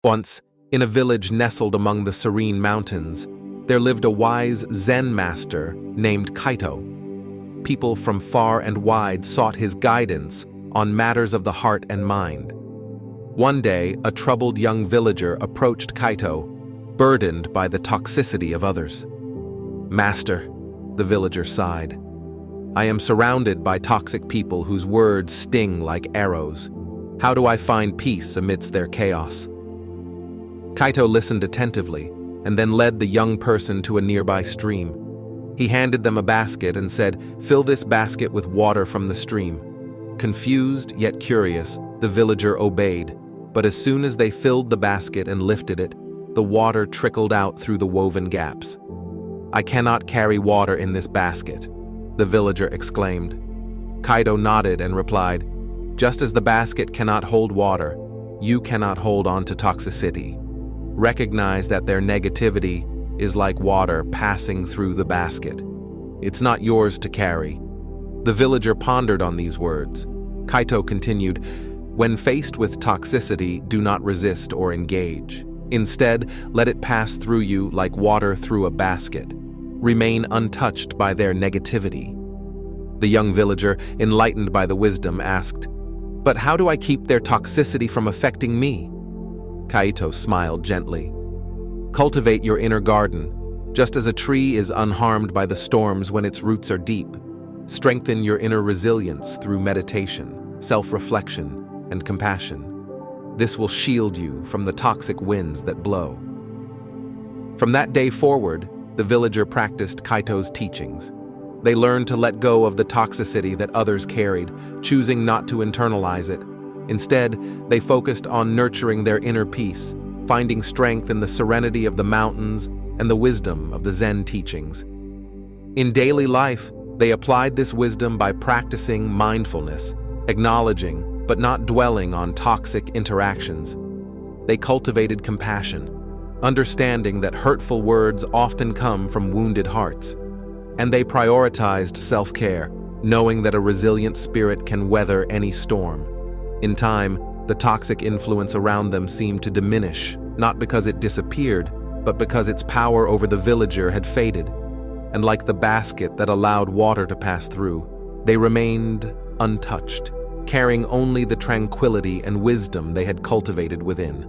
Once, in a village nestled among the serene mountains, there lived a wise Zen master named Kaito. People from far and wide sought his guidance on matters of the heart and mind. One day, a troubled young villager approached Kaito, burdened by the toxicity of others. "Master," the villager sighed, "I am surrounded by toxic people whose words sting like arrows. How do I find peace amidst their chaos?" Kaito listened attentively and then led the young person to a nearby stream. He handed them a basket and said, "Fill this basket with water from the stream." Confused yet curious, the villager obeyed, but as soon as they filled the basket and lifted it, the water trickled out through the woven gaps. "I cannot carry water in this basket," the villager exclaimed. Kaito nodded and replied, "Just as the basket cannot hold water, you cannot hold on to toxicity. Recognize that their negativity is like water passing through the basket. It's not yours to carry." The villager pondered on these words. Kaito continued, "When faced with toxicity, do not resist or engage. Instead, let it pass through you like water through a basket. Remain untouched by their negativity." The young villager, enlightened by the wisdom, asked, "But how do I keep their toxicity from affecting me?" Kaito smiled gently. "Cultivate your inner garden, just as a tree is unharmed by the storms when its roots are deep. Strengthen your inner resilience through meditation, self-reflection, and compassion. This will shield you from the toxic winds that blow." From that day forward, the villager practiced Kaito's teachings. They learned to let go of the toxicity that others carried, choosing not to internalize it. Instead, they focused on nurturing their inner peace, finding strength in the serenity of the mountains and the wisdom of the Zen teachings. In daily life, they applied this wisdom by practicing mindfulness, acknowledging but not dwelling on toxic interactions. They cultivated compassion, understanding that hurtful words often come from wounded hearts. And they prioritized self-care, knowing that a resilient spirit can weather any storm. In time, the toxic influence around them seemed to diminish, not because it disappeared, but because its power over the villager had faded. And like the basket that allowed water to pass through, they remained untouched, carrying only the tranquility and wisdom they had cultivated within.